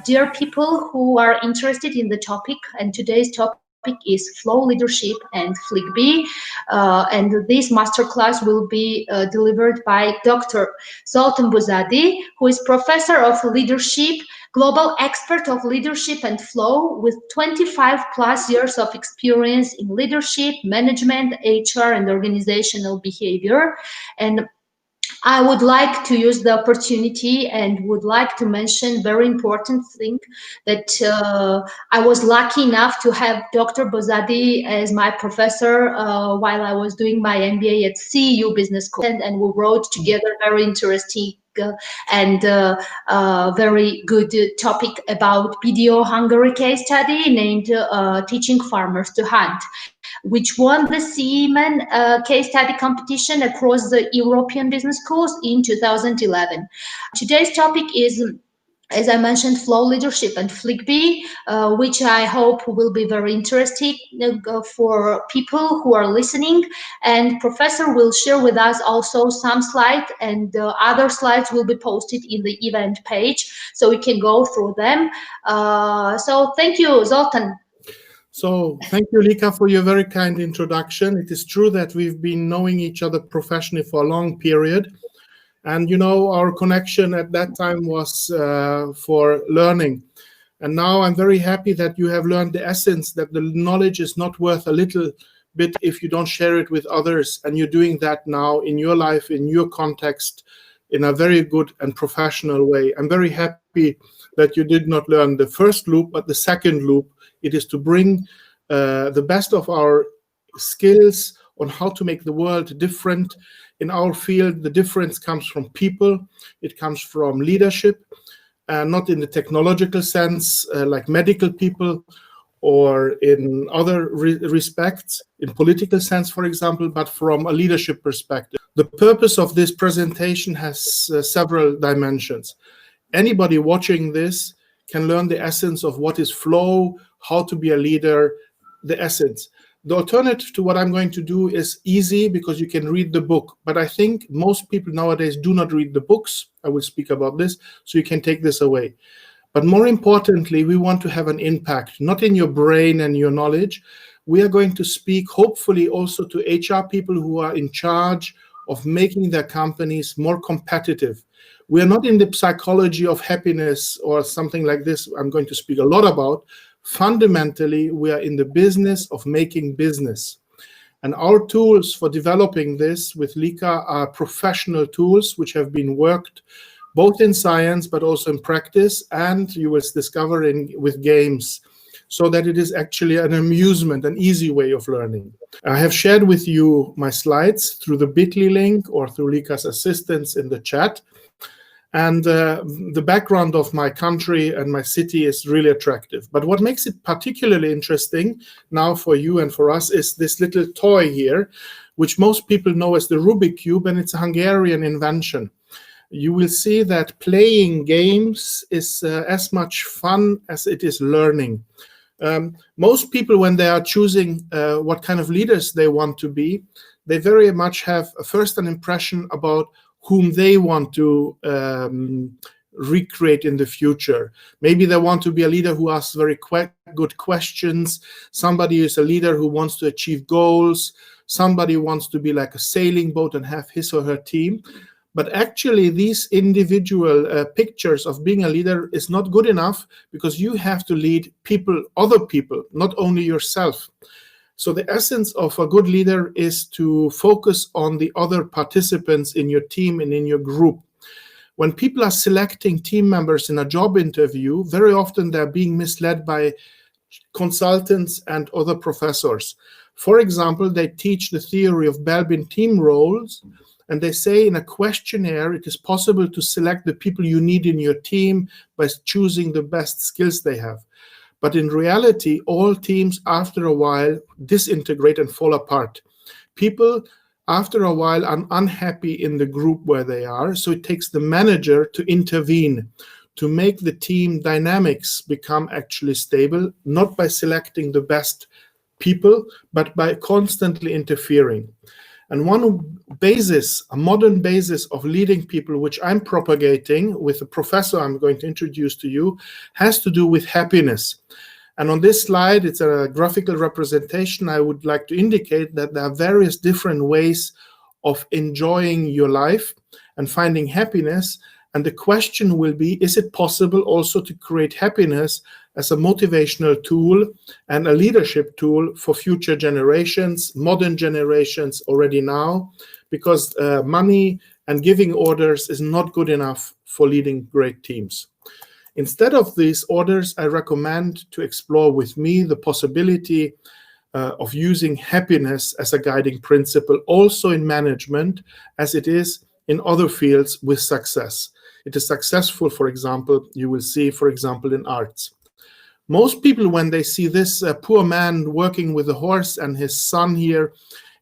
Dear people who are interested in the topic, and today's topic is Flow Leadership and Fligby, and this masterclass will be delivered by Dr. Zoltan Buzady, who is Professor of Leadership, global expert of leadership and flow with 25 plus years of experience in leadership, management, HR, and organizational behavior. And I would like to use the opportunity and would like to mention very important thing that I was lucky enough to have Dr. Buzady as my professor while I was doing my MBA at CEU Business School, and we wrote together very interesting and very good topic about BDO Hungary case study named Teaching Farmers to Hunt, which won the Seaman case study competition across the European business schools in 2011. Today's topic is, as I mentioned, flow leadership and Fligby, which I hope will be very interesting for people who are listening. And Professor will share with us also some slides, and other slides will be posted in the event page, so we can go through them. So thank you, Zoltan. So thank you, Lika, for your very kind introduction. It is true that we've been knowing each other professionally for a long period. And, our connection at that time was for learning. And now I'm very happy that you have learned the essence that the knowledge is not worth a little bit if you don't share it with others. And you're doing that now in your life, in your context, in a very good and professional way. I'm very happy that you did not learn the first loop, but the second loop. It is to bring the best of our skills on how to make the world different. In our field, the difference comes from people. It comes from leadership, not in the technological sense, like medical people, or in other respects, in political sense, for example, but from a leadership perspective. The purpose of this presentation has several dimensions. Anybody watching this can learn the essence of what is flow, how to be a leader, the essence. The alternative to what I'm going to do is easy because you can read the book. But I think most people nowadays do not read the books. I will speak about this, so you can take this away. But more importantly, we want to have an impact, not in your brain and your knowledge. We are going to speak, hopefully, also to HR people who are in charge of making their companies more competitive. We are not in the psychology of happiness or something like this I'm going to speak a lot about. Fundamentally, we are in the business of making business. And our tools for developing this with Lika are professional tools which have been worked both in science but also in practice, and you will discover with games, so that it is actually an amusement, an easy way of learning. I have shared with you my slides through the bit.ly link or through Lika's assistance in the chat. And the background of my country and my city is really attractive. But what makes it particularly interesting now for you and for us is this little toy here, which most people know as the Rubik Cube, and it's a Hungarian invention. You will see that playing games is as much fun as it is learning. Most people, when they are choosing what kind of leaders they want to be, they very much have first an impression about whom they want to recreate in the future. Maybe they want to be a leader who asks very good questions. Somebody is a leader who wants to achieve goals. Somebody wants to be like a sailing boat and have his or her team. But actually, these individual pictures of being a leader is not good enough, because you have to lead people, other people, not only yourself. So the essence of a good leader is to focus on the other participants in your team and in your group. When people are selecting team members in a job interview, very often they're being misled by consultants and other professors. For example, they teach the theory of Belbin team roles, and they say in a questionnaire it is possible to select the people you need in your team by choosing the best skills they have. But in reality, all teams after a while disintegrate and fall apart. People after a while are unhappy in the group where they are, so it takes the manager to intervene, to make the team dynamics become actually stable, not by selecting the best people, but by constantly interfering. And one basis, a modern basis of leading people, which I'm propagating with the professor I'm going to introduce to you, has to do with happiness. And on this slide, it's a graphical representation. I would like to indicate that there are various different ways of enjoying your life and finding happiness. And the question will be, is it possible also to create happiness as a motivational tool and a leadership tool for future generations, modern generations already now? Because money and giving orders is not good enough for leading great teams. Instead of these orders, I recommend to explore with me the possibility of using happiness as a guiding principle, also in management, as it is in other fields with success. It is successful, for example, you will see, for example, in arts. Most people, when they see this poor man working with a horse and his son here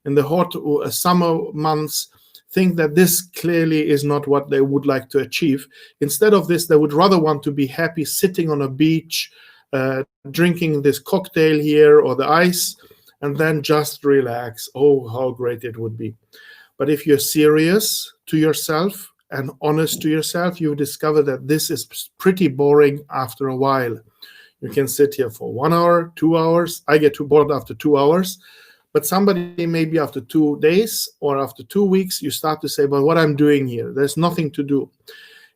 in the hot summer months, think that this clearly is not what they would like to achieve. Instead of this, they would rather want to be happy sitting on a beach, drinking this cocktail here or the ice, and then just relax. Oh, how great it would be. But if you're serious to yourself and honest to yourself, you discover that this is pretty boring after a while. You can sit here for 1 hour, 2 hours. I get too bored after 2 hours. But somebody maybe after 2 days or after 2 weeks, you start to say, but what I'm doing here, there's nothing to do.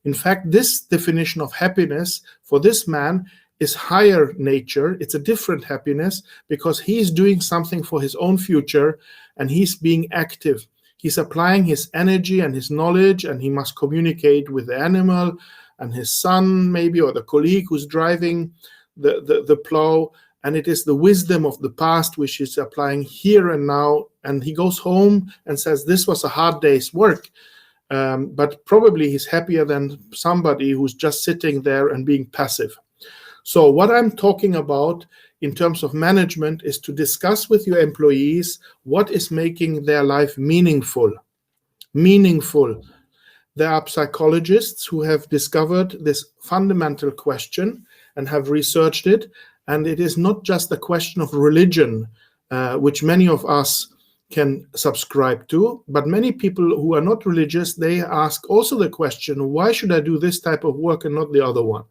In fact, this definition of happiness for this man is higher nature. It's a different happiness because he's doing something for his own future and he's being active. He's applying his energy and his knowledge, and he must communicate with the animal and his son maybe, or the colleague who's driving the plow. And it is the wisdom of the past which he's applying here and now. And he goes home and says, this was a hard day's work. But probably he's happier than somebody who's just sitting there and being passive. So what I'm talking about in terms of management is to discuss with your employees what is making their life meaningful. Meaningful. There are psychologists who have discovered this fundamental question and have researched it. And it is not just a question of religion, which many of us can subscribe to, but many people who are not religious, they ask also the question, why should I do this type of work and not the other one?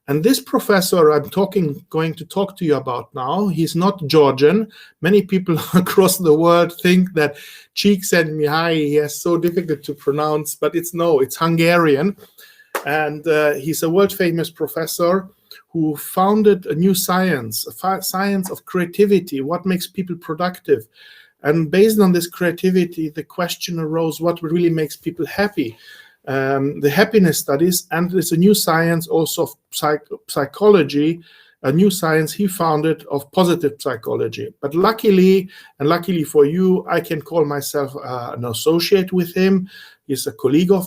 And this professor I'm going to talk to you about now, he's not Georgian. Many people across the world think that Csikszentmihalyi, he is so difficult to pronounce, but it's Hungarian. And he's a world-famous professor who founded a new science, a science of creativity, what makes people productive. And based on this creativity, the question arose, what really makes people happy? The happiness studies, and there's a new science also of psychology, a new science he founded of positive psychology. But luckily for you, I can call myself an associate with him. He's a colleague of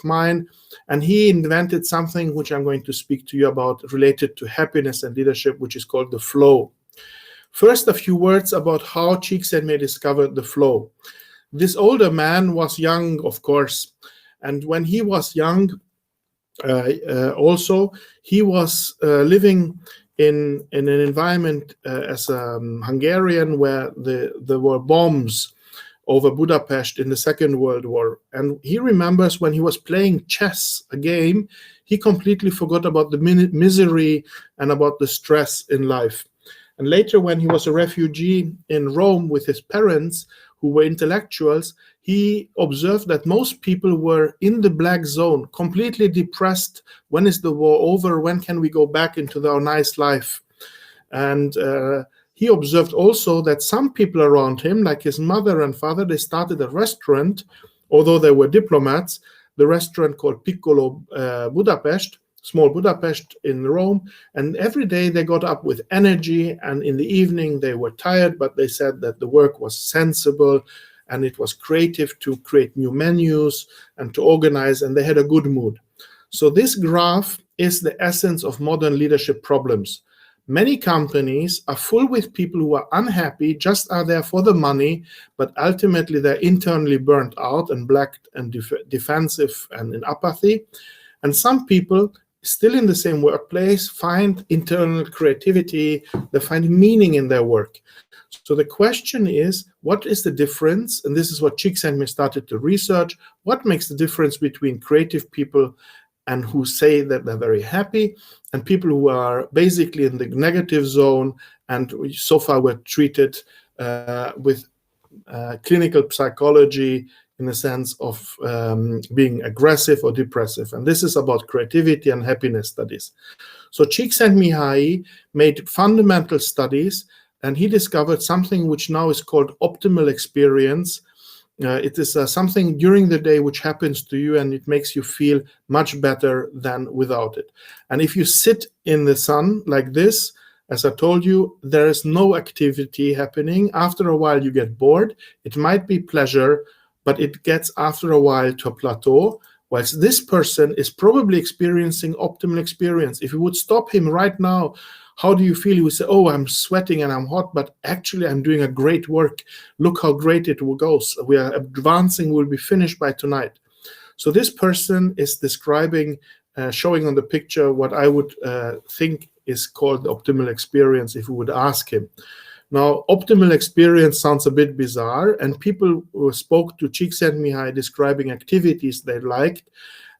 mine, and he invented something which I'm going to speak to you about related to happiness and leadership, which is called the flow. First, a few words about how Csikszentmihalyi discovered the flow. This older man was young, of course, and when he was young, also, he was living in an environment as a Hungarian where there were bombs over Budapest in the Second World War. And he remembers when he was playing chess, a game, he completely forgot about the misery and about the stress in life. And later, when he was a refugee in Rome with his parents, who were intellectuals, he observed that most people were in the black zone, completely depressed. When is the war over? When can we go back into our nice life? And he observed also that some people around him, like his mother and father, they started a restaurant, although they were diplomats, the restaurant called Piccolo Budapest, Small Budapest in Rome, and every day they got up with energy, and in the evening they were tired, but they said that the work was sensible and it was creative to create new menus and to organize, and they had a good mood. So this graph is the essence of modern leadership problems. Many companies are full with people who are unhappy, just are there for the money, but ultimately they're internally burnt out and black and defensive and in apathy. And some people still in the same workplace find internal creativity, they find meaning in their work. So the question is, what is the difference? And this is what Csikszentmihalyi started to research. What makes the difference between creative people and who say that they're very happy, and people who are basically in the negative zone and so far were treated with clinical psychology in the sense of being aggressive or depressive. And this is about creativity and happiness studies. So Csikszentmihalyi made fundamental studies, and he discovered something which now is called optimal experience. It is something during the day which happens to you, and it makes you feel much better than without it. And if you sit in the sun like this, as I told you, there is no activity happening. After a while, you get bored. It might be pleasure, but it gets after a while to a plateau, whilst this person is probably experiencing optimal experience. If you would stop him right now, how do you feel? You would say, oh, I'm sweating and I'm hot, but actually I'm doing a great work. Look how great it goes. We are advancing, we'll be finished by tonight. So this person is describing, showing on the picture what I would think is called the optimal experience if we would ask him. Now, optimal experience sounds a bit bizarre, and people who spoke to Csikszentmihalyi describing activities they liked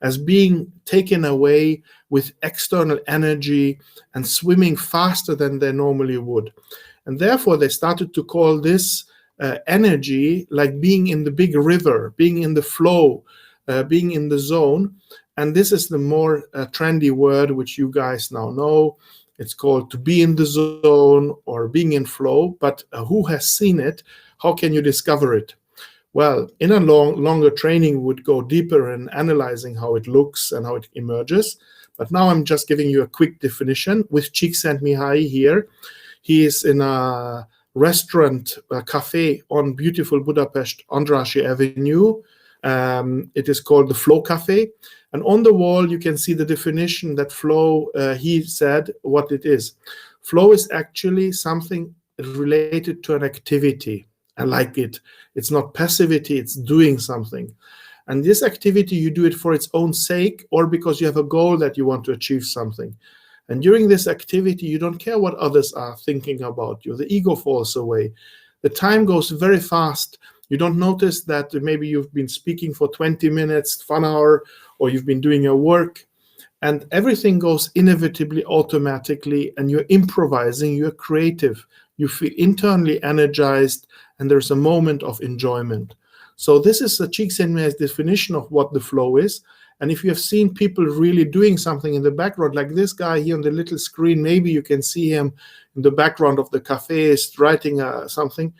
as being taken away with external energy and swimming faster than they normally would. And therefore, they started to call this energy like being in the big river, being in the flow, being in the zone. And this is the more trendy word which you guys now know. It's called to be in the zone or being in flow. But who has seen it? How can you discover it? Well, in a longer training would go deeper in analyzing how it looks and how it emerges. But now I'm just giving you a quick definition with Csikszentmihalyi here. He is in a restaurant, a cafe on beautiful Budapest Andrássy Avenue. It is called the Flow Cafe. And on the wall, you can see the definition that flow, he said what it is. Flow is actually something related to an activity. I like it. It's not passivity, it's doing something. And this activity, you do it for its own sake or because you have a goal that you want to achieve something. And during this activity, you don't care what others are thinking about you. The ego falls away. The time goes very fast. You don't notice that maybe you've been speaking for 20 minutes, 1 hour, or you've been doing your work. And everything goes inevitably, automatically, and you're improvising, you're creative. You feel internally energized, and there's a moment of enjoyment. So this is a Csikszentmihalyi's definition of what the flow is. And if you have seen people really doing something in the background, like this guy here on the little screen, maybe you can see him in the background of the cafe is writing something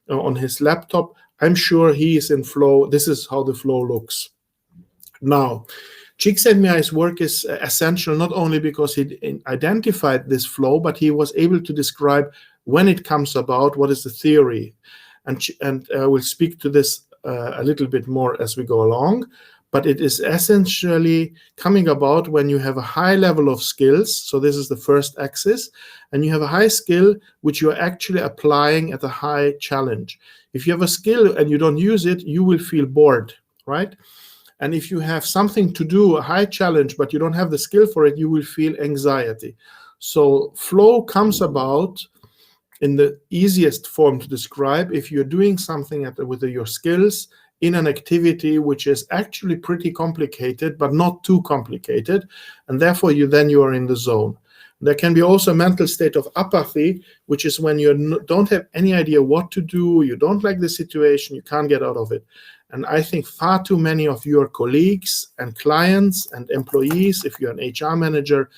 on his laptop. I'm sure he is in flow. This is how the flow looks. Now, Csikszentmihalyi's work is essential not only because he identified this flow, but he was able to describe when it comes about, what is the theory. And we'll speak to this a little bit more as we go along. But it is essentially coming about when you have a high level of skills. So this is the first axis. And you have a high skill which you're actually applying at a high challenge. If you have a skill and you don't use it, you will feel bored, right? And if you have something to do, a high challenge, but you don't have the skill for it, you will feel anxiety. So flow comes about in the easiest form to describe if you're doing something with your skills in an activity which is actually pretty complicated, but not too complicated. And therefore, you are in the zone. There can be also a mental state of apathy, which is when you don't have any idea what to do, you don't like the situation, you can't get out of it. And I think far too many of your colleagues and clients and employees, if you're an HR manager,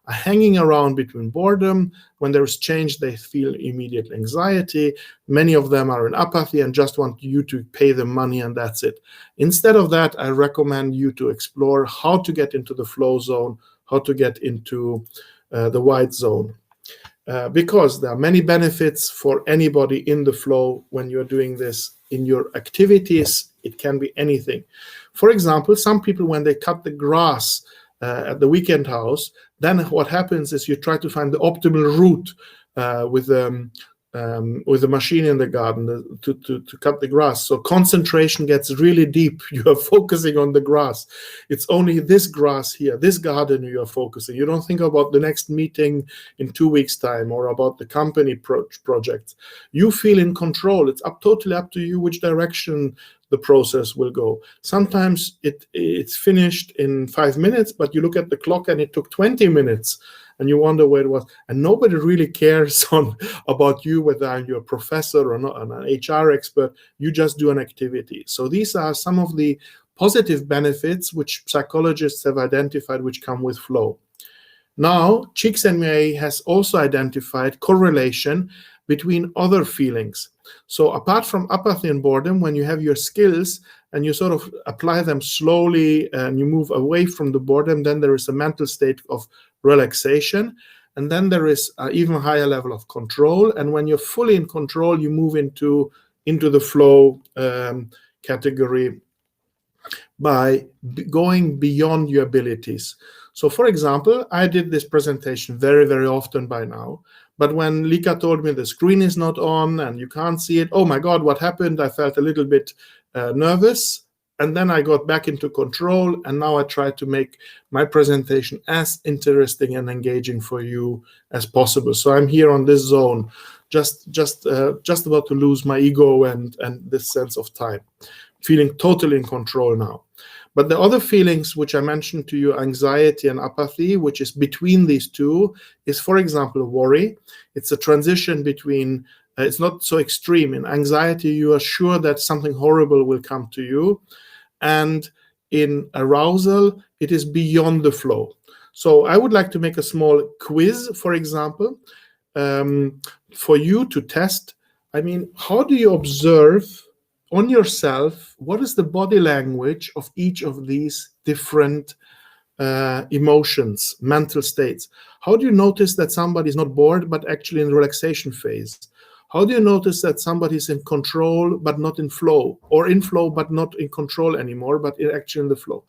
are hanging around between boredom. When there is change, they feel immediate anxiety. Many of them are in apathy and just want you to pay them money and that's it. Instead of that, I recommend you to explore how to get into the flow zone, how to get into the white zone. Because there are many benefits for anybody in the flow when you're doing this in your activities. It can be anything. For example, some people, when they cut the grass at the weekend house, then what happens is you try to find the optimal route with with a machine in the garden to cut the grass. So concentration gets really deep. You are focusing on the grass. It's only this grass here, this garden you are focusing. You don't think about the next meeting in 2 weeks' time or about the company projects. You feel in control. It's totally up to you which direction the process will go. Sometimes it's finished in 5 minutes, but you look at the clock and it took 20 minutes. And you wonder where it was, and nobody really cares about you, whether you're a professor or not, an HR expert. You just do an activity. So these are some of the positive benefits which psychologists have identified, which come with flow. Now, Csikszentmihalyi has also identified correlation between other feelings. So apart from apathy and boredom, when you have your skills and you sort of apply them slowly and you move away from the boredom, then there is a mental state of relaxation, and then there is an even higher level of control. And when you're fully in control, you move into the flow category by going beyond your abilities. So for example, I did this presentation very, very often by now, but when Lika told me the screen is not on and you can't see it, oh my God, what happened? I felt a little bit nervous. And then I got back into control, and now I try to make my presentation as interesting and engaging for you as possible. So I'm here on this zone, just about to lose my ego and this sense of time, feeling totally in control now. But the other feelings which I mentioned to you, anxiety and apathy, which is between these two, is, for example, worry. It's a transition between, it's not so extreme. In anxiety, you are sure that something horrible will come to you. And in arousal, it is beyond the flow. So I would like to make a small quiz, for example, for you to test. I mean, how do you observe on yourself, what is the body language of each of these different emotions, mental states? How do you notice that somebody is not bored, but actually in the relaxation phase? How do you notice that somebody is in control, but not in flow, or in flow, but not in control anymore, but actually in the flow?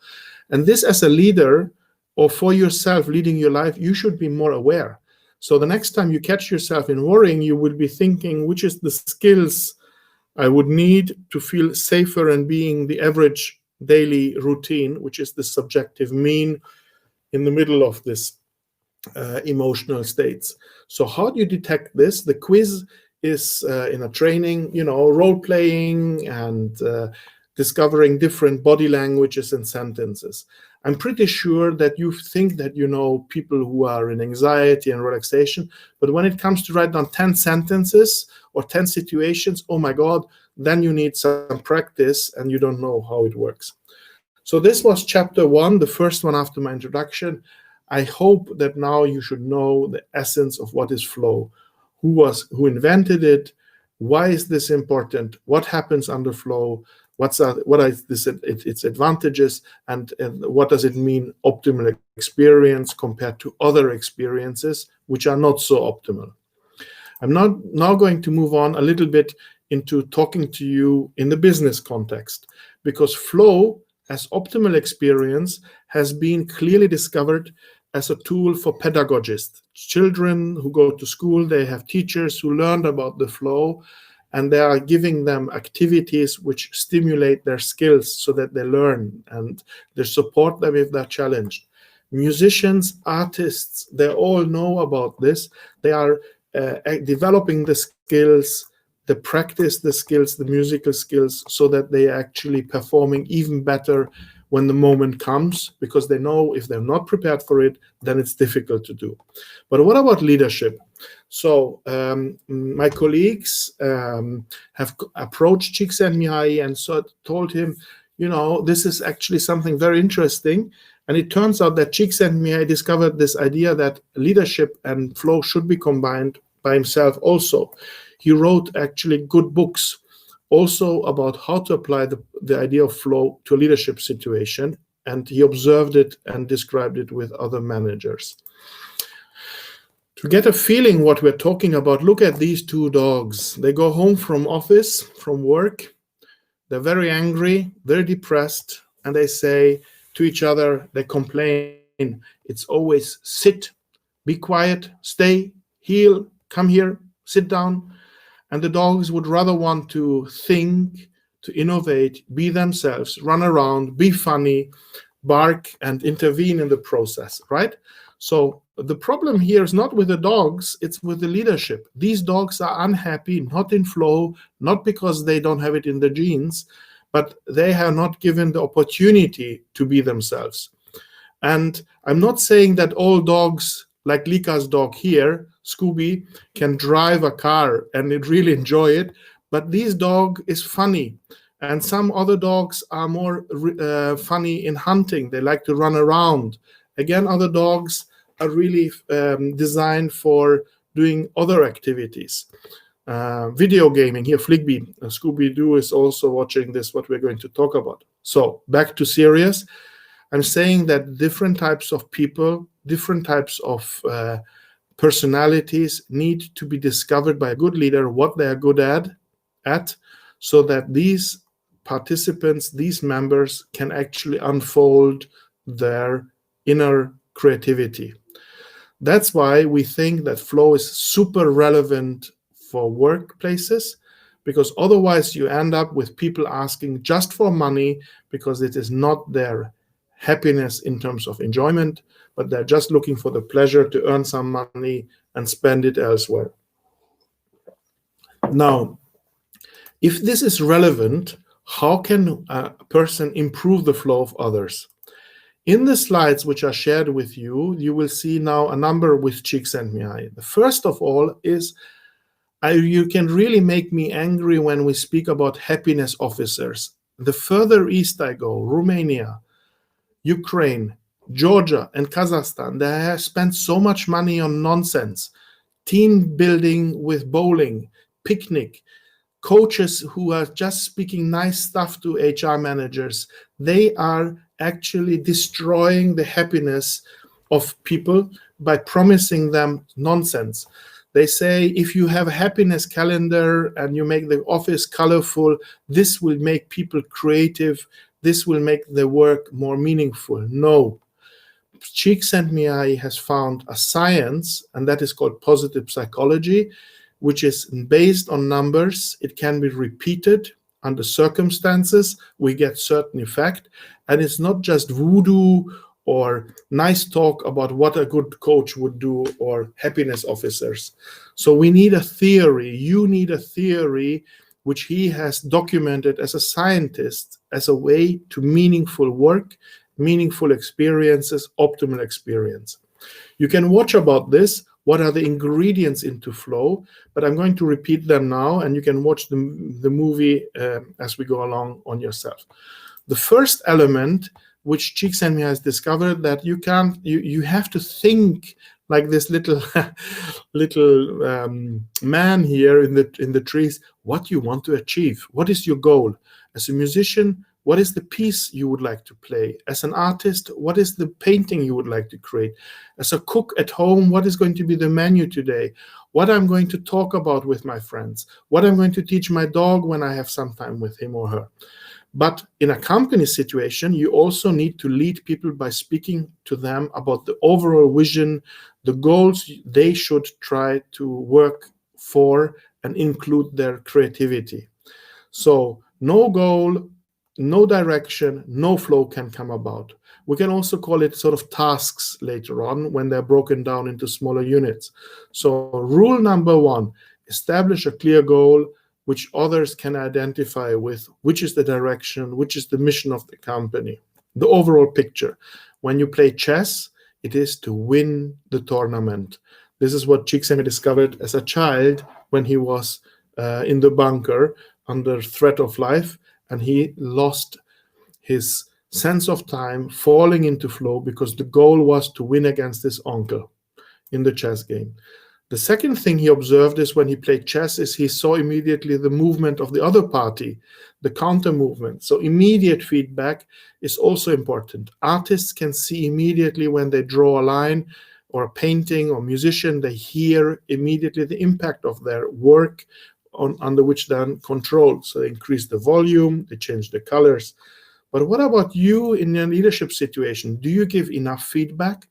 And this, as a leader, or for yourself leading your life, you should be more aware. So the next time you catch yourself in worrying, you will be thinking, which is the skills I would need to feel safer and being the average daily routine, which is the subjective mean in the middle of this emotional states. So how do you detect this? The quiz is in a training, role playing and discovering different body languages and sentences. I'm pretty sure that you think that you know people who are in anxiety and relaxation, but when it comes to write down 10 sentences or 10 situations, oh my God, then you need some practice and you don't know how it works. So this was chapter 1, the first one after my introduction. I hope that now you should know the essence of what is flow. Who invented it? Why is this important? What happens under flow? What are its advantages, and what does it mean optimal experience compared to other experiences which are not so optimal? I'm now going to move on a little bit into talking to you in the business context, because flow as optimal experience has been clearly discovered as a tool for pedagogists. Children who go to school, they have teachers who learned about the flow, and they are giving them activities which stimulate their skills so that they learn, and they support them if they're challenged. Musicians, artists, they all know about this. They are developing the skills, they practice the skills, the musical skills, so that they are actually performing even better when the moment comes, because they know if they're not prepared for it, then it's difficult to do. But what about leadership? So my colleagues have approached Csikszentmihalyi and told him, this is actually something very interesting. And it turns out that Csikszentmihalyi discovered this idea that leadership and flow should be combined by himself also. He wrote actually good books also about how to apply the idea of flow to a leadership situation, and he observed it and described it with other managers. To get a feeling what we're talking about, look at these two dogs. They go home from office, from work. They're very angry, very depressed, and they say to each other, they complain, it's always sit, be quiet, stay, heal, come here, sit down. And the dogs would rather want to think, to innovate, be themselves, run around, be funny, bark, and intervene in the process, right? So the problem here is not with the dogs, it's with the leadership. These dogs are unhappy, not in flow, not because they don't have it in the genes, but they have not given the opportunity to be themselves. And I'm not saying that all dogs, like Lika's dog here, Scooby, can drive a car and it really enjoy it, but this dog is funny. And some other dogs are more funny in hunting. They like to run around. Again, other dogs are really designed for doing other activities. Video gaming, here Fligby, Scooby-Doo is also watching this, what we're going to talk about. So back to serious. I'm saying that different types of people, different types of personalities need to be discovered by a good leader, what they are good at, so that these participants, these members can actually unfold their inner creativity. That's why we think that flow is super relevant for workplaces, because otherwise you end up with people asking just for money because it is not their happiness in terms of enjoyment, but they're just looking for the pleasure to earn some money and spend it elsewhere. Now, if this is relevant, how can a person improve the flow of others? In the slides which are shared with you, you will see now a number with Csikszentmihalyi. The first of all is you can really make me angry when we speak about happiness officers. The further east I go, Romania, Ukraine, Georgia, and Kazakhstan, they have spent so much money on nonsense, team building with bowling, picnic, coaches who are just speaking nice stuff to HR managers. They are actually destroying the happiness of people by promising them nonsense. They say, if you have a happiness calendar and you make the office colorful, this will make people creative. This will make the work more meaningful. No. Csikszentmihalyi has found a science, and that is called positive psychology, which is based on numbers. It can be repeated under circumstances. We get certain effect. And it's not just voodoo or nice talk about what a good coach would do or happiness officers. So we need a theory. You need a theory which he has documented as a scientist as a way to meaningful work, meaningful experiences, optimal experience. You can watch about this. What are the ingredients into flow? But I'm going to repeat them now, and you can watch the movie as we go along on yourself. The first element, which Csikszentmihalyi has discovered, that you have to think like this little man here in the trees, what you want to achieve. What is your goal? As a musician, what is the piece you would like to play? As an artist, what is the painting you would like to create? As a cook at home, what is going to be the menu today? What I'm going to talk about with my friends? What I'm going to teach my dog when I have some time with him or her? But in a company situation, you also need to lead people by speaking to them about the overall vision, the goals they should try to work for and include their creativity. So no goal, no direction, no flow can come about. We can also call it sort of tasks later on when they're broken down into smaller units. So rule number one, establish a clear goal which others can identify with, which is the direction, which is the mission of the company, the overall picture. When you play chess, it is to win the tournament. This is what Csikszentmihalyi discovered as a child when he was in the bunker under threat of life, and he lost his sense of time, falling into flow because the goal was to win against his uncle in the chess game. The second thing he observed is when he played chess is he saw immediately the movement of the other party, the counter movement. So immediate feedback is also important. Artists can see immediately when they draw a line or a painting or musician, they hear immediately the impact of their work under which they're controlled. So they increase the volume, they change the colors. But what about you in your leadership situation? Do you give enough feedback?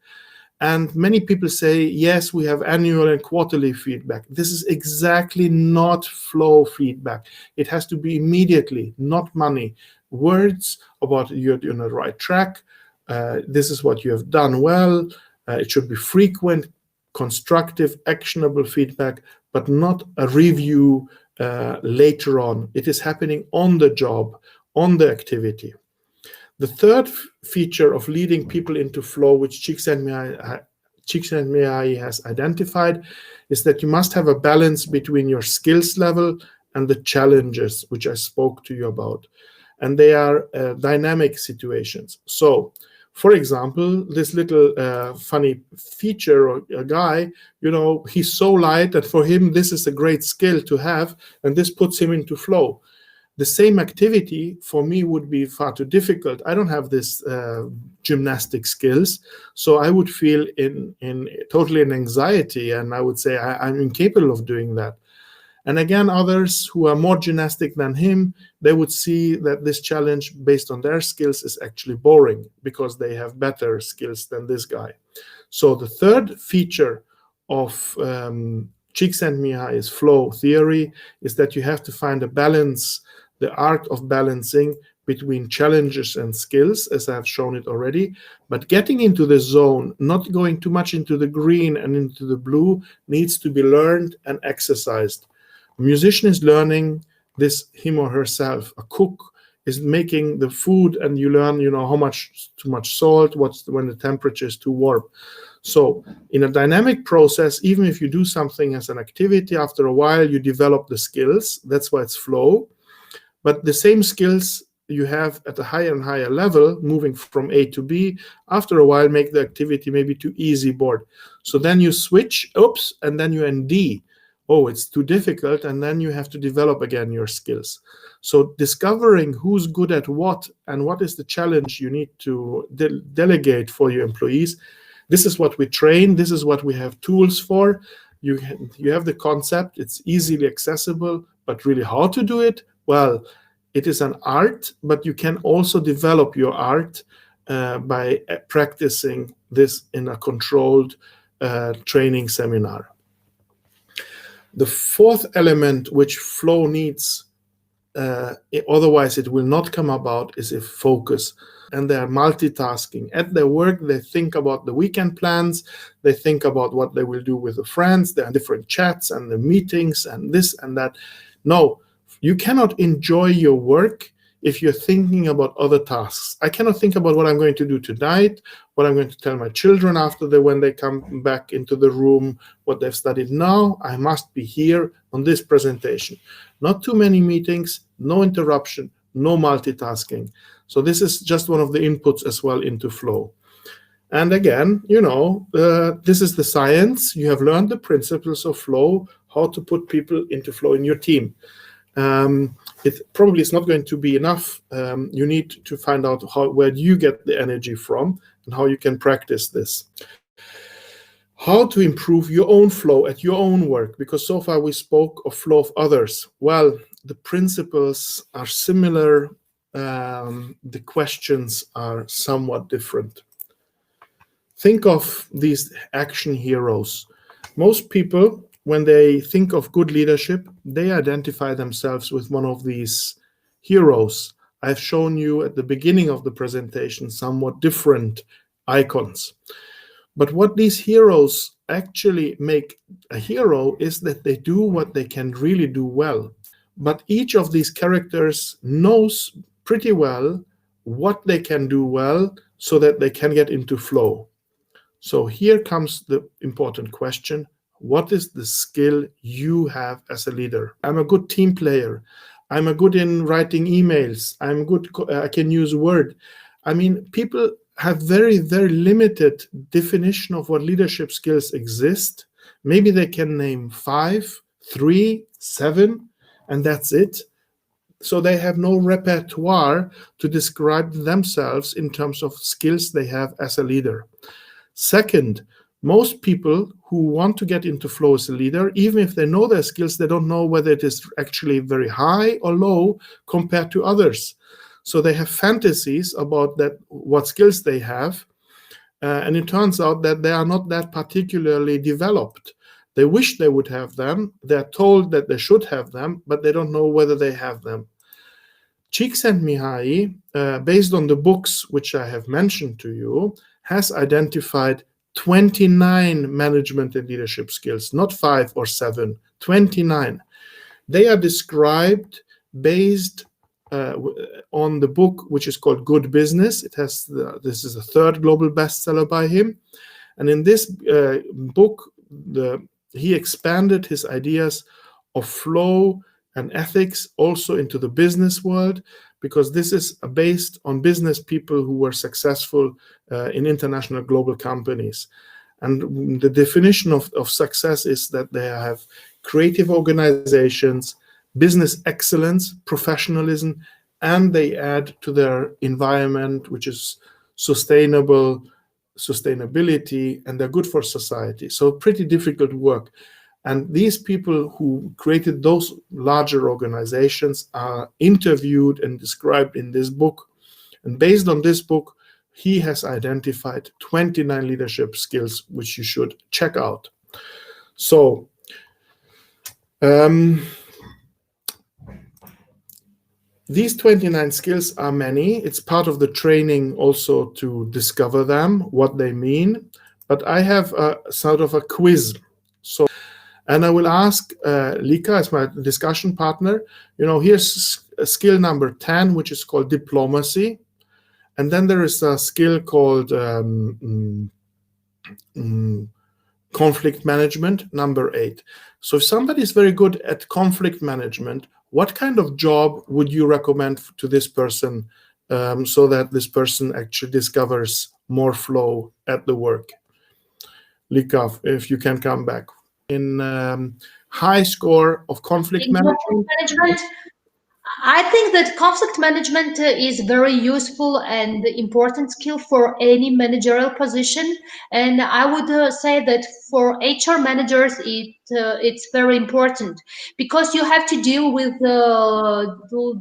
And many people say, yes, we have annual and quarterly feedback. This is exactly not flow feedback. It has to be immediately, not money. Words about you're on the right track. This is what you have done well. It should be frequent, constructive, actionable feedback, but not a review later on. It is happening on the job, on the activity. The third feature of leading people into flow, which Csikszentmihalyi has identified, is that you must have a balance between your skills level and the challenges, which I spoke to you about. And they are dynamic situations. So, for example, this little funny feature or a guy, he's so light that for him, this is a great skill to have, and this puts him into flow. The same activity for me would be far too difficult. I don't have this gymnastic skills, so I would feel totally in anxiety, and I would say I'm incapable of doing that. And again, others who are more gymnastic than him, they would see that this challenge based on their skills is actually boring because they have better skills than this guy. So the third feature of Csikszentmihalyi's flow theory is that you have to find a balance, the art of balancing between challenges and skills, as I've shown it already. But getting into the zone, not going too much into the green and into the blue, needs to be learned and exercised. A musician is learning this him or herself. A cook is making the food, and you learn, how much too much salt, when the temperature is too warm. So in a dynamic process, even if you do something as an activity, after a while you develop the skills. That's why it's flow. But the same skills you have at a higher and higher level, moving from A to B, after a while make the activity maybe too easy, bored. So then you switch, and then you're in D. Oh, it's too difficult, and then you have to develop again your skills. So discovering who's good at what and what is the challenge you need to delegate for your employees. This is what we train. This is what we have tools for. You have the concept. It's easily accessible, but really how to do it? Well, it is an art, but you can also develop your art by practicing this in a controlled training seminar. The fourth element which flow needs, otherwise it will not come about, is a focus. And they are multitasking. At their work, they think about the weekend plans. They think about what they will do with the friends. There are different chats and the meetings and this and that. No, you cannot enjoy your work if you're thinking about other tasks. I cannot think about what I'm going to do tonight, what I'm going to tell my children when they come back into the room, what they've studied. Now I must be here on this presentation. Not too many meetings, no interruption, no multitasking. So this is just one of the inputs as well into flow. And again, this is the science. You have learned the principles of flow, how to put people into flow in your team. It probably is not going to be enough. You need to find out where you get the energy from and how you can practice this. How to improve your own flow at your own work, because so far we spoke of flow of others. Well, the principles are similar. The questions are somewhat different. Think of these action heroes. Most people, when they think of good leadership, they identify themselves with one of these heroes. I've shown you at the beginning of the presentation somewhat different icons. But what these heroes actually make a hero is that they do what they can really do well. But each of these characters knows pretty well what they can do well so that they can get into flow. So here comes the important question. What is the skill you have as a leader? I'm a good team player. I'm a good in writing emails. I'm good. I can use Word. I mean, people have very, very limited definition of what leadership skills exist. Maybe they can name 5, 3, 7, and that's it. So they have no repertoire to describe themselves in terms of skills they have as a leader. Second, most people who want to get into flow as a leader, even if they know their skills, they don't know whether it is actually very high or low compared to others. So they have fantasies about that, what skills they have, and it turns out that they are not that particularly developed. They wish they would have them. They're told that they should have them, but they don't know whether they have them. Csikszentmihalyi, based on the books which I have mentioned to you, has identified 29 management and leadership skills, not 5 or 7, 29. They are described based on the book which is called Good Business. This is a third global bestseller by him. And in this book, he expanded his ideas of flow and ethics also into the business world, because this is based on business people who were successful in international global companies. And the definition of success is that they have creative organizations, business excellence, professionalism, and they add to their environment, which is sustainability, and they're good for society. So pretty difficult work. And these people who created those larger organizations are interviewed and described in this book. And based on this book, he has identified 29 leadership skills which you should check out. So these 29 skills are many. It's part of the training also to discover them, what they mean. But I have a sort of a quiz. And I will ask Lika as my discussion partner, here's skill number 10, which is called diplomacy. And then there is a skill called conflict management, number 8. So if somebody is very good at conflict management, what kind of job would you recommend to this person so that this person actually discovers more flow at the work? Lika, if you can come back. In high score of conflict management? I think that conflict management is very useful and important skill for any managerial position. And I would say that for HR managers, it's very important, because you have to deal with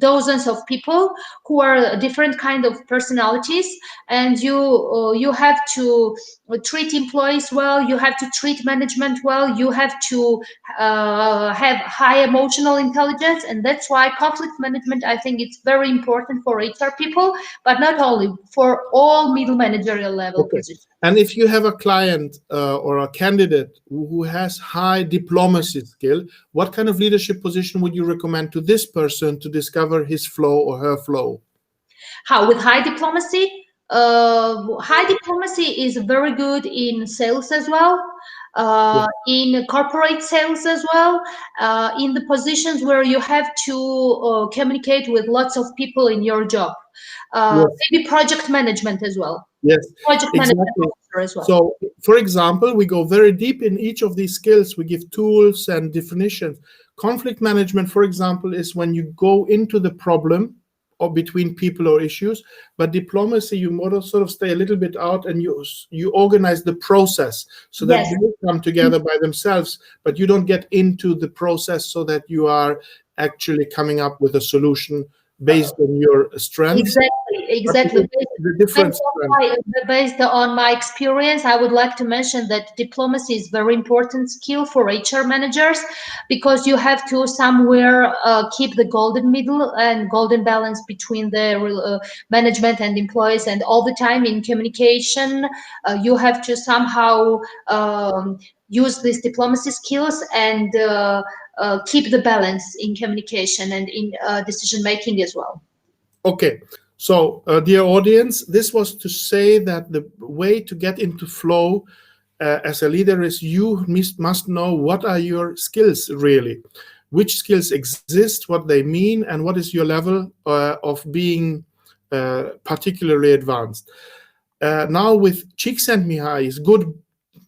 dozens of people who are different kind of personalities, and you have to treat employees well, you have to treat management well, you have to have high emotional intelligence. And that's why conflict management, I think it's very important for HR people, but not only, for all middle managerial level positions. And if you have a client or a candidate who has high diplomacy skill, what kind of leadership position would you recommend to this person to discover his flow or her flow? How, with high diplomacy? High diplomacy is very good in sales as well, in corporate sales as well, in the positions where you have to communicate with lots of people in your job. Maybe project management as well. Yes, project management as well. So, for example, we go very deep in each of these skills. We give tools and definitions. Conflict management, for example, is when you go into the problem or between people or issues. But diplomacy, you more sort of stay a little bit out, and you organize the process so that they come together by themselves, but you don't get into the process so that you are actually coming up with a solution based on your strengths. Exactly. The difference. Based on my experience, I would like to mention that diplomacy is very important skill for HR managers, because you have to somewhere keep the golden middle and golden balance between the management and employees, and all the time in communication, you have to somehow use these diplomacy skills and keep the balance in communication and in decision making as well. Okay. So, dear audience, this was to say that the way to get into flow as a leader is you must know what are your skills really, which skills exist, what they mean, and what is your level of being particularly advanced. Now with Csikszentmihalyi's Good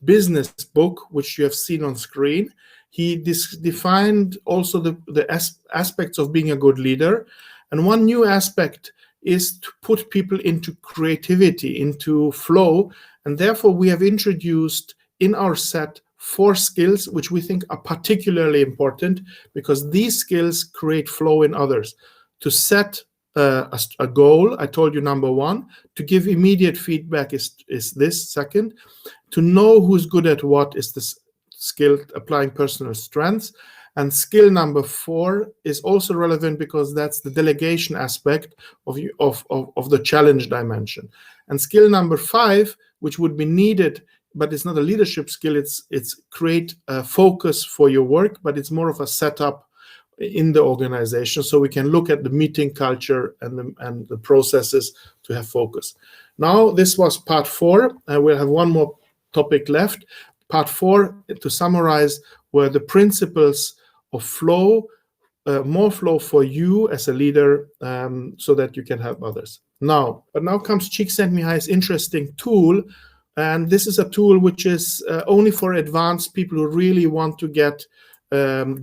Business book, which you have seen on screen, he defined also the aspects of being a good leader. And one new aspect is to put people into creativity, into flow. And therefore, we have introduced in our set 4 skills, which we think are particularly important, because these skills create flow in others. To set a goal. I told you number one. To give immediate feedback is this. Second, to know who's good at what is this skill, applying personal strengths. And skill number four is also relevant because that's the delegation aspect of the challenge dimension. And skill number five, which would be needed, but it's not a leadership skill, it's create a focus for your work, but it's more of a setup in the organization, so we can look at the meeting culture and the processes to have focus. Now, this was part four. We'll have one more topic left. Part four, to summarize, were the principles of flow, more flow for you as a leader, so that you can help others. Now comes Csikszentmihalyi's interesting tool, and this is a tool which is only for advanced people who really want to get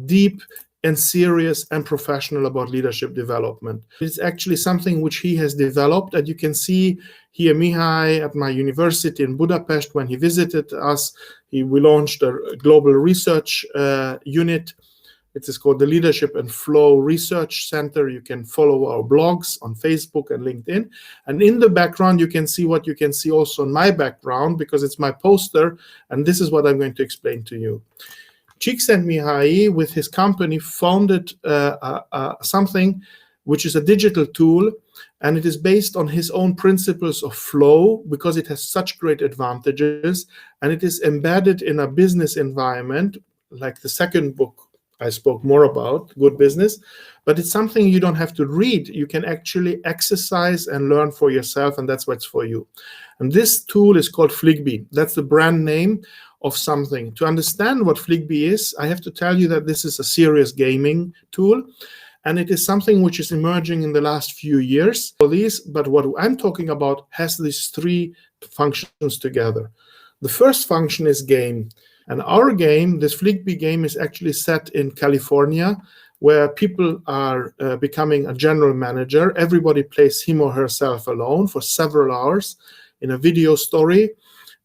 deep and serious and professional about leadership development. It's actually something which he has developed, and you can see here Mihai at my university in Budapest when he visited us. We launched a global research unit. It is called the Leadership and Flow Research Center. You can follow our blogs on Facebook and LinkedIn. And in the background, you can see what you can see also in my background, because it's my poster, and this is what I'm going to explain to you. Csikszentmihalyi, with his company, founded something which is a digital tool, and it is based on his own principles of flow because it has such great advantages, and it is embedded in a business environment, like the second book I spoke more about, Good Business, but it's something you don't have to read. You can actually exercise and learn for yourself, and that's what's for you. And this tool is called Fligby. That's the brand name of something. To understand what Fligby is, I have to tell you that this is a serious gaming tool, and it is something which is emerging in the last few years. But what I'm talking about has these three functions together. The first function is game. And our game, this Fligby game, is actually set in California, where people are becoming a general manager. Everybody plays him or herself alone for several hours in a video story.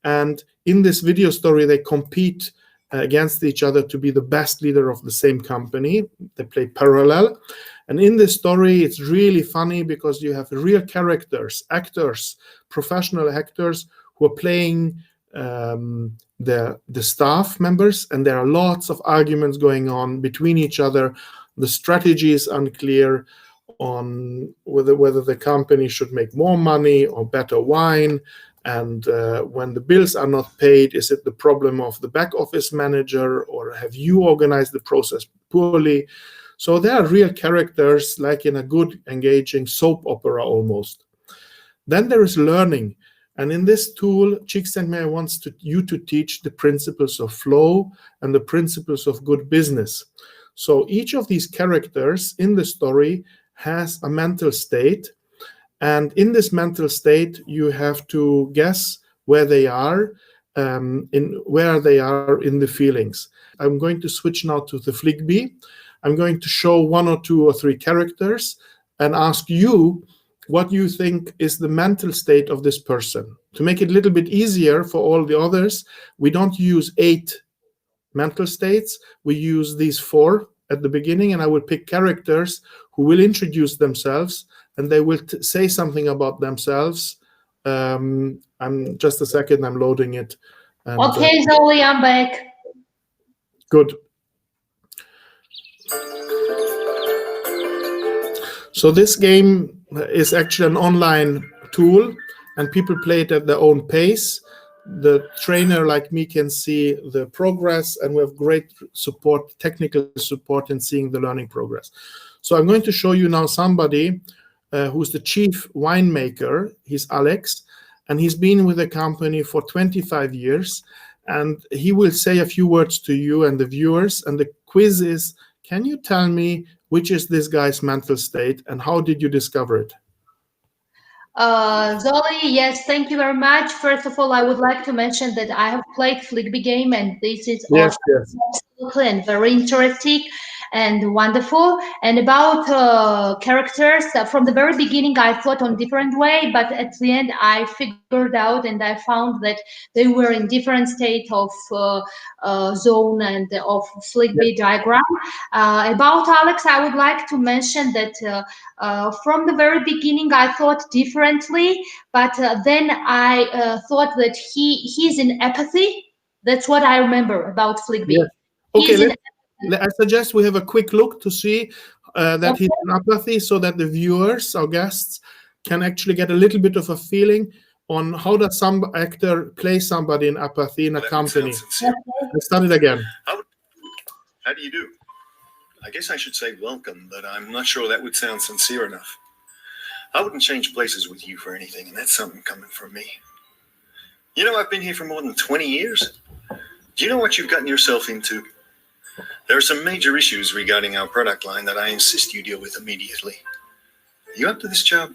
And in this video story, they compete against each other to be the best leader of the same company. They play parallel. And in this story, it's really funny because you have real characters, actors, professional actors who are playing the staff members, and there are lots of arguments going on between each other. The strategy is unclear on whether the company should make more money or better wine, and when the bills are not paid, is it the problem of the back office manager, or have you organized the process poorly? So there are real characters, like in a good, engaging soap opera almost. Then there is learning. And in this tool, Csikszentmihalyi wants you to teach the principles of flow and the principles of good business. So each of these characters in the story has a mental state. And in this mental state, you have to guess where they are in the feelings. I'm going to switch now to the Fligby. I'm going to show one or two or three characters and ask you what you think is the mental state of this person. To make it a little bit easier for all the others, we don't use 8 mental states. We use these 4 at the beginning, and I will pick characters who will introduce themselves, and they will say something about themselves. I'm just a second, I'm loading it. And, okay, Zoe, I'm back. Good. So this game is actually an online tool, and people play it at their own pace. The trainer like me can see the progress, and we have great support, technical support in seeing the learning progress. So I'm going to show you now somebody who's the chief winemaker. He's Alex, and he's been with the company for 25 years, and he will say a few words to you and the viewers. And the quiz is, can you tell me which is this guy's mental state, and how did you discover it? Zoe, yes, thank you very much. First of all, I would like to mention that I have played Fligby game, and this is Yes. absolutely and very interesting. and wonderful. And about characters, from the very beginning, I thought on different way, but at the end, I figured out and I found that they were in different state of zone and of Fligby diagram. About Alex, I would like to mention that from the very beginning, I thought differently, but then I thought that he's in apathy. That's what I remember about Fligby. Yes. Okay, He's in I suggest we have a quick look to see that Okay. he's in apathy, so that the viewers, our guests, can actually get a little bit of a feeling on how does some actor play somebody in apathy in a company. Let's start it again. How do you do? I guess I should say welcome, but I'm not sure that would sound sincere enough. I wouldn't change places with you for anything, and that's something coming from me. You know, I've been here for more than 20 years. Do you know what you've gotten yourself into? There are some major issues regarding our product line that I insist you deal with immediately. Are you up to this job?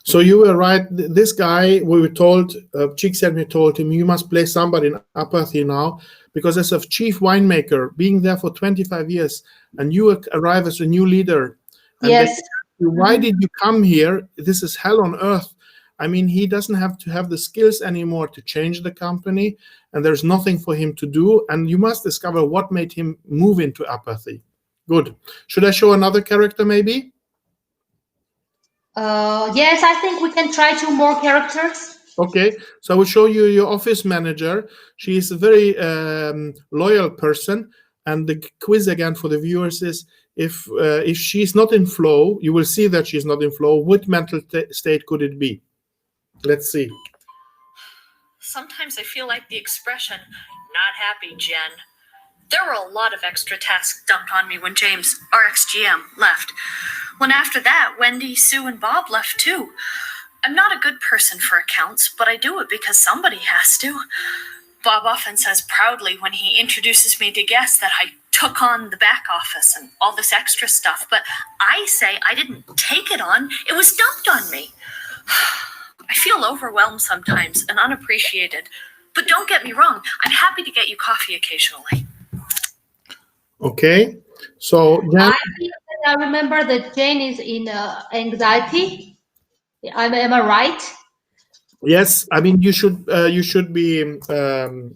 So you were right. This guy, we were told, Csikszentmihalyi told him, you must play somebody in apathy now, because as a chief winemaker, being there for 25 years, and you arrive as a new leader. And Yes. why did you come here? This is hell on earth. I mean, he doesn't have to have the skills anymore to change the company, and there's nothing for him to do. And you must discover what made him move into apathy. Good. Should I show another character maybe? Yes, I think we can try 2 more characters. Okay, so I will show you your office manager. She is a very loyal person, and the quiz again for the viewers is if she's not in flow, you will see that she's not in flow. What mental state could it be? Let's see. Sometimes I feel like the expression, not happy, Jen. There were a lot of extra tasks dumped on me when James, our ex-GM, left. When after that, Wendy, Sue, and Bob left too. I'm not a good person for accounts, but I do it because somebody has to. Bob often says proudly when he introduces me to guests that I took on the back office and all this extra stuff, but I say I didn't take it on, it was dumped on me. I feel overwhelmed sometimes and unappreciated, but don't get me wrong, I'm happy to get you coffee occasionally. Okay, so Jen, I remember that Jane is in anxiety. Am I right? yes, I mean you should be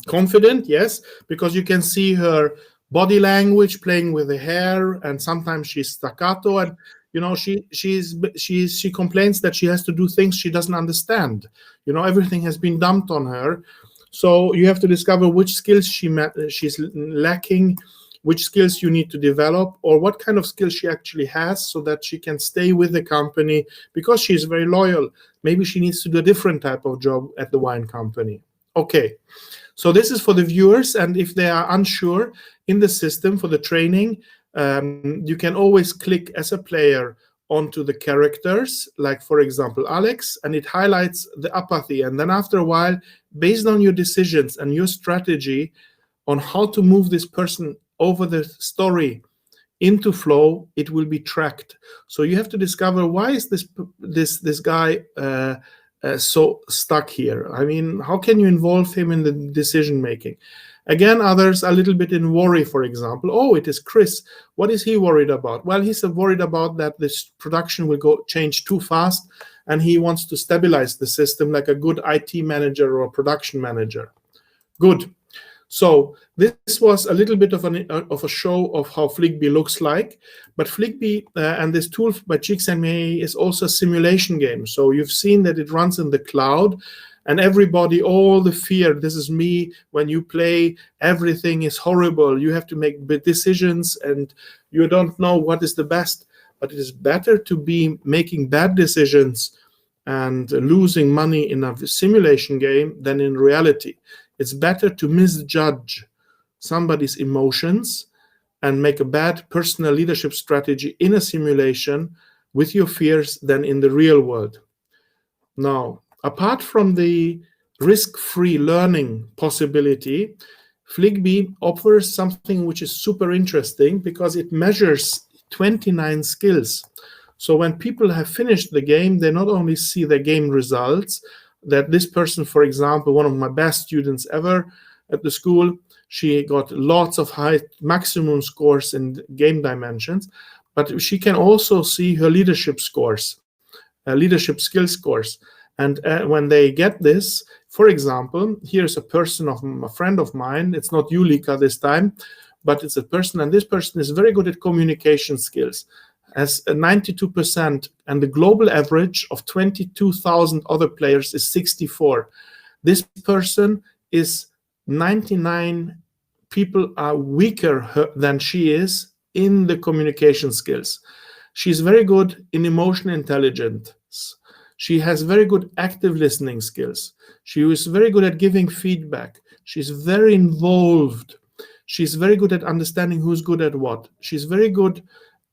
confident, yes, because you can see her body language playing with the hair, and sometimes she's staccato, and you know she complains that she has to do things she doesn't understand. You know, everything has been dumped on her, so you have to discover which skills she's lacking, which skills you need to develop, or what kind of skills she actually has, so that she can stay with the company because she's very loyal. Maybe she needs to do a different type of job at the wine company. Okay, so this is for the viewers, and if they are unsure in the system for the training, you can always click as a player onto the characters, like for example Alex, and it highlights the apathy, and then after a while, based on your decisions and your strategy on how to move this person over the story into flow, it will be tracked. So you have to discover, why is this guy so stuck here? I mean, how can you involve him in the decision making? Again, others are a little bit in worry, for example. Oh, it is Chris. What is he worried about? Well, he's worried about that this production will change too fast, and he wants to stabilize the system like a good IT manager or production manager. Good. So this was a little bit of a show of how Fligby looks like, but Fligby and this tool by Csikszentmihalyi is also a simulation game. So you've seen that it runs in the cloud, and everybody, all the fear, this is me, when you play, everything is horrible. You have to make big decisions and you don't know what is the best, but it is better to be making bad decisions and losing money in a simulation game than in reality. It's better to misjudge somebody's emotions and make a bad personal leadership strategy in a simulation with your fears than in the real world. Now, apart from the risk-free learning possibility, Fligby offers something which is super interesting because it measures 29 skills. So when people have finished the game, they not only see the game results, that this person, for example, one of my best students ever at the school, She got lots of high maximum scores in game dimensions, but she can also see her leadership scores, leadership skill scores. And when they get this, for example, here's a friend of mine. It's not you, Lika, this time, but it's a person, and this person is very good at communication skills, has a 92%, and the global average of 22,000 other players is 64. This person is 99 people are weaker than she is in the communication skills. She's very good in emotional intelligence. She has very good active listening skills. She is very good at giving feedback. She's very involved. She's very good at understanding who's good at what. She's very good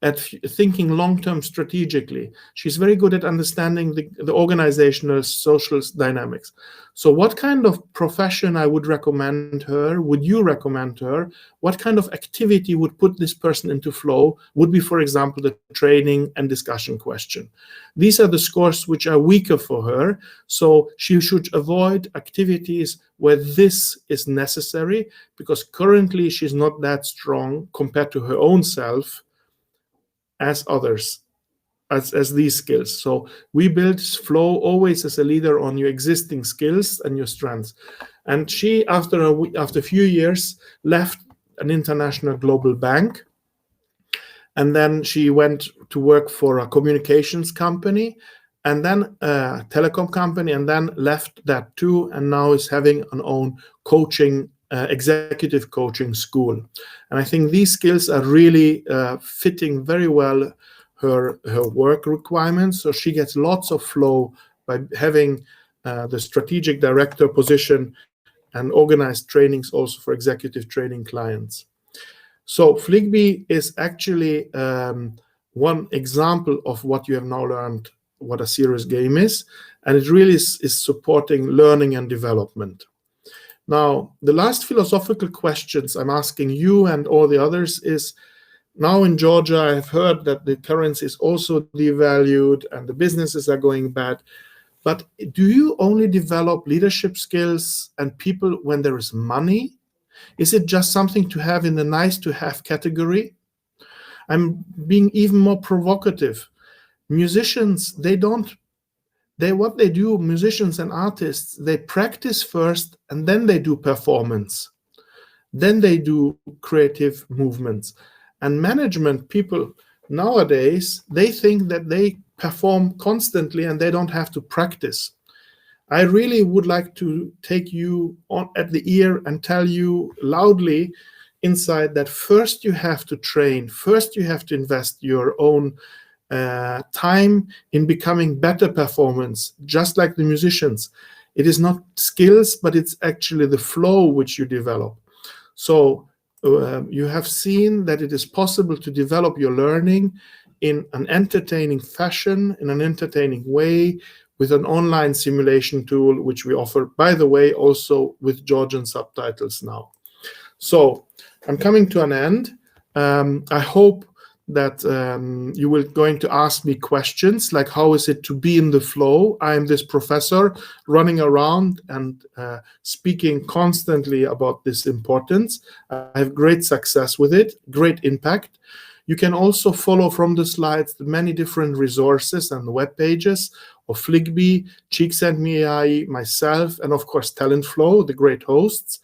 at thinking long-term strategically. She's very good at understanding the organizational social dynamics. So what kind of profession I would recommend her? Would you recommend her? What kind of activity would put this person into flow would be, for example, the training and discussion question. These are the scores which are weaker for her. So she should avoid activities where this is necessary, because currently she's not that strong compared to her own self as others, as these skills. So we build flow always as a leader on your existing skills and your strengths. And she, after a few years, left an international global bank, and then she went to work for a communications company, and then a telecom company, and then left that too, and now is having an own coaching, executive coaching school. And I think these skills are really fitting very well her work requirements. So she gets lots of flow by having the strategic director position and organized trainings also for executive training clients. So Fligby is actually one example of what you have now learned, what a serious game is, and it really is supporting learning and development. Now, the last philosophical questions I'm asking you and all the others is, now in Georgia, I've heard that the currency is also devalued and the businesses are going bad. But do you only develop leadership skills and people when there is money? Is it just something to have in the nice to have category? I'm being even more provocative. Musicians, what they do, musicians and artists, they practice first and then they do performance. Then they do creative movements. And management people nowadays, they think that they perform constantly and they don't have to practice. I really would like to take you on at the ear and tell you loudly inside that first you have to train, first you have to invest your own time in becoming better performance, just like the musicians. It is not skills, but it's actually the flow which you develop. So you have seen that it is possible to develop your learning in an entertaining fashion, in an entertaining way, with an online simulation tool, which we offer, by the way, also with Georgian subtitles now. So I'm coming to an end. I hope that you will going to ask me questions like, how is it to be in the flow? I am this professor running around and speaking constantly about this importance. I have great success with it, great impact. You can also follow from the slides the many different resources and web pages of Fligby, Csikszentmihalyi, myself, and of course Talent Flow, the great hosts.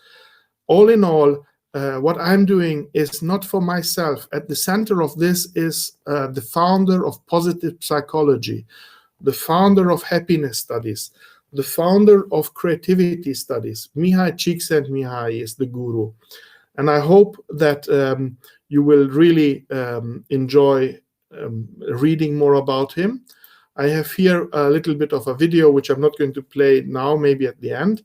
All in all, what I'm doing is not for myself. At the center of this is the founder of positive psychology, the founder of happiness studies, the founder of creativity studies. Mihaly Csikszentmihalyi is the guru. And I hope that you will really enjoy reading more about him. I have here a little bit of a video, which I'm not going to play now, maybe at the end.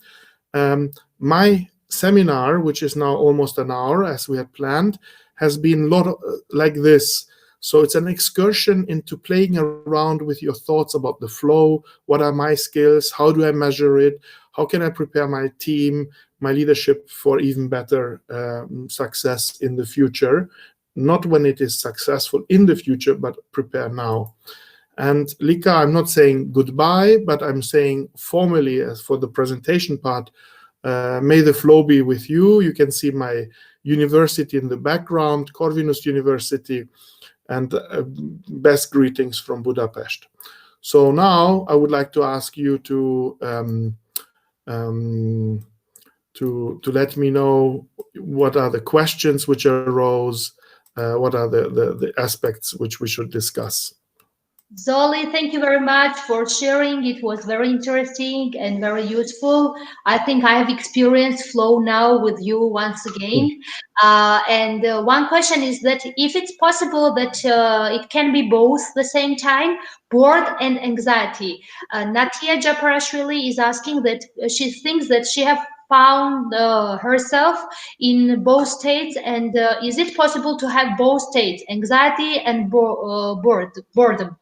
My seminar, which is now almost an hour, as we had planned, has been a lot of, like this. So it's an excursion into playing around with your thoughts about the flow. What are my skills? How do I measure it? How can I prepare my team, my leadership for even better success in the future? Not when it is successful in the future, but prepare now. And Lika, I'm not saying goodbye, but I'm saying formally, as for the presentation part, May the flow be with you. You can see my university in the background, Corvinus University, and best greetings from Budapest. So now I would like to ask you to let me know what are the questions which arose, what are the aspects which we should discuss. Zoli, thank you very much for sharing. It was very interesting and very useful. I think I have experienced flow now with you once again. And one question is that if it's possible that it can be both the same time, bored and anxiety. Natia Japarashvili is asking that she thinks that she have found herself in both states, and is it possible to have both states, anxiety and boredom?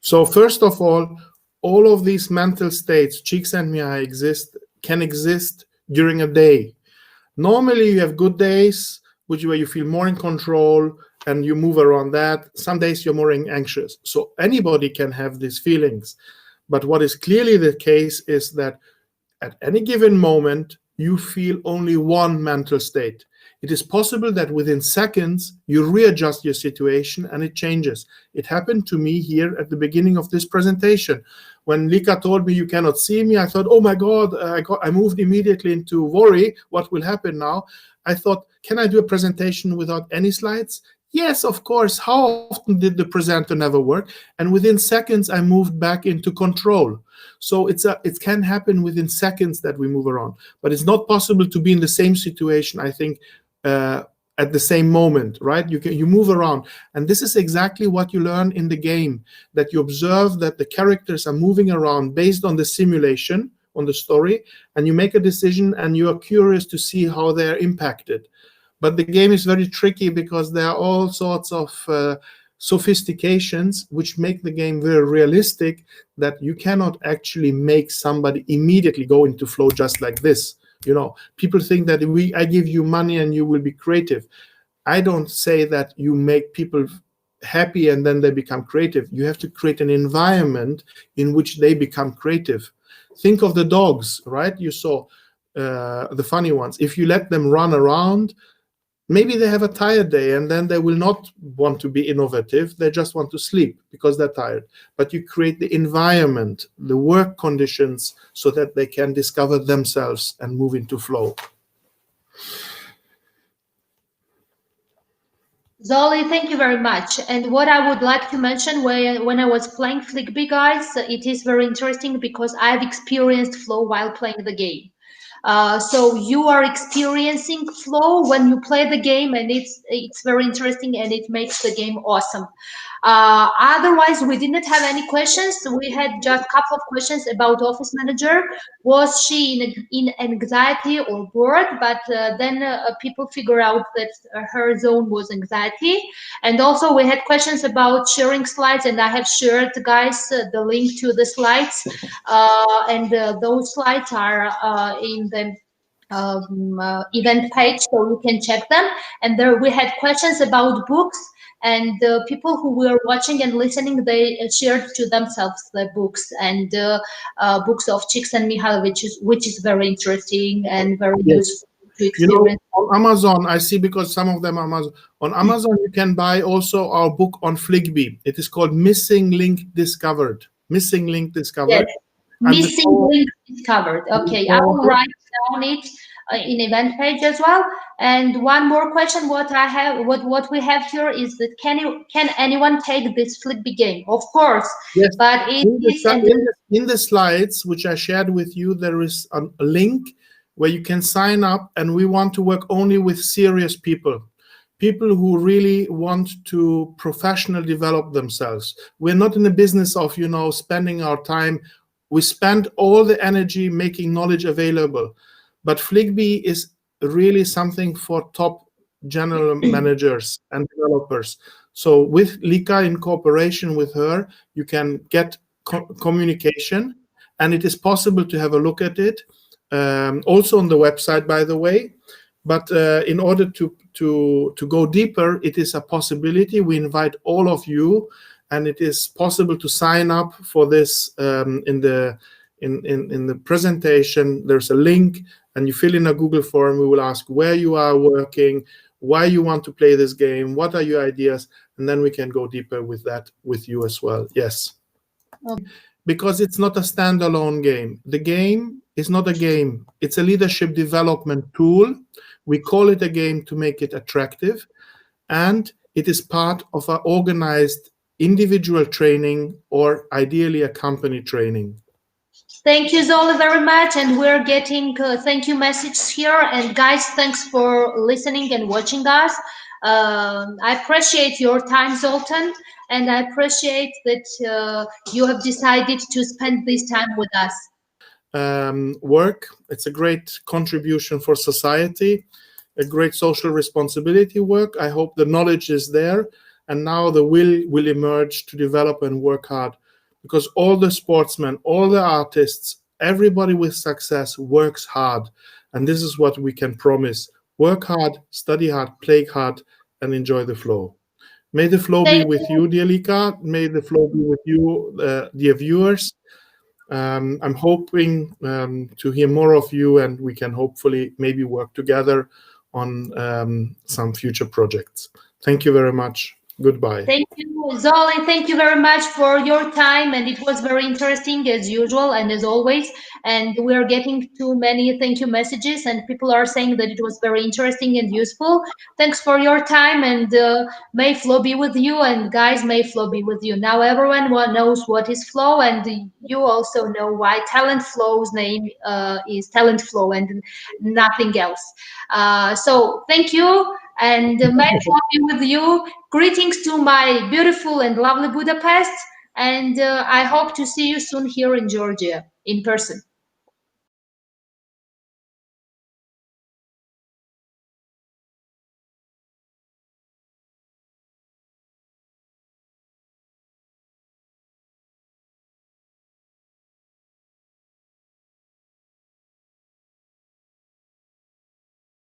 So first of all of these mental states, Csikszentmihalyi can exist during a day. Normally you have good days, where you feel more in control and you move around that. Some days you're more anxious. So anybody can have these feelings. But what is clearly the case is that at any given moment, you feel only one mental state. It is possible that within seconds, you readjust your situation and it changes. It happened to me here at the beginning of this presentation. When Lika told me you cannot see me, I thought, oh my God, I moved immediately into worry. What will happen now? I thought, can I do a presentation without any slides? Yes, of course. How often did the presenter never work? And within seconds, I moved back into control. So it can happen within seconds that we move around. But it's not possible to be in the same situation, I think, at the same moment, right? You move around. And this is exactly what you learn in the game, that you observe that the characters are moving around based on the simulation, on the story, and you make a decision and you are curious to see how they're impacted. But the game is very tricky because there are all sorts of sophistications which make the game very realistic, that you cannot actually make somebody immediately go into flow just like this. People think that I give you money and you will be creative. I don't say that you make people happy and then they become creative. You have to create an environment in which they become creative. Think of the dogs, right? You saw the funny ones. If you let them run around, maybe they have a tired day and then they will not want to be innovative. They just want to sleep because they're tired. But you create the environment, the work conditions, so that they can discover themselves and move into flow. Zoli, thank you very much. And what I would like to mention, when I was playing Fligby, guys, it is very interesting because I've experienced flow while playing the game. So you are experiencing flow when you play the game, and it's very interesting and it makes the game awesome. Otherwise, we didn't have any questions. We had just a couple of questions about Office Manager. Was she in anxiety or bored? But then people figure out that her zone was anxiety. And also we had questions about sharing slides, and I have shared, guys, the link to the slides. And those slides are in the event page, so you can check them. And there we had questions about books, and people who were watching and listening, they shared to themselves the books and books of Csikszentmihalyi, which is very interesting and very useful to experience. On Amazon, I see, because some of them are Amazon. On Amazon, you can buy also our book on Fligby. It is called Missing Link Discovered. Missing Link Discovered. Yes. Missing link discovered. Okay, I will write down it in event page as well. And one more question, what we have here is that can anyone take this Fligby game? Of course, yes. But in the slides which I shared with you, there is a link where you can sign up, and we want to work only with serious people who really want to professionally develop themselves. We're not in the business of spending our time. We spend all the energy making knowledge available. But Fligby is really something for top general managers and developers. So with Lika, in cooperation with her, you can get communication, and it is possible to have a look at it. Also on the website, by the way. But in order to go deeper, it is a possibility. We invite all of you, and it is possible to sign up for this in the presentation. There's a link, and you fill in a Google form. We will ask where you are working, why you want to play this game, what are your ideas, and then we can go deeper with that with you as well. Yes. Because it's not a standalone game. The game is not a game. It's a leadership development tool. We call it a game to make it attractive, and it is part of our organized individual training or ideally a company training. Thank you, Zola, very much. And we're getting thank you messages here. And guys, thanks for listening and watching us. I appreciate your time, Zoltan, and I appreciate that you have decided to spend this time with us. Work, it's a great contribution for society, a great social responsibility work. I hope the knowledge is there, and now the will emerge to develop and work hard, because all the sportsmen, all the artists, everybody with success works hard, and this is what we can promise: work hard, study hard, play hard, and enjoy the flow. May the flow be with you, dear Lika. May the flow be with you, dear viewers. I'm hoping to hear more of you, and we can hopefully maybe work together on some future projects. Thank you very much. Goodbye. Thank you, Zoli. Thank you very much for your time, and it was very interesting as usual and as always. And we are getting too many thank you messages, and people are saying that it was very interesting and useful. Thanks for your time, and may flow be with you. And guys, may flow be with you. Now everyone knows what is flow, and you also know why Talent Flow's name is Talent Flow and nothing else. So thank you. And may flow be with you. Greetings to my beautiful and lovely Budapest. And I hope to see you soon here in Georgia in person.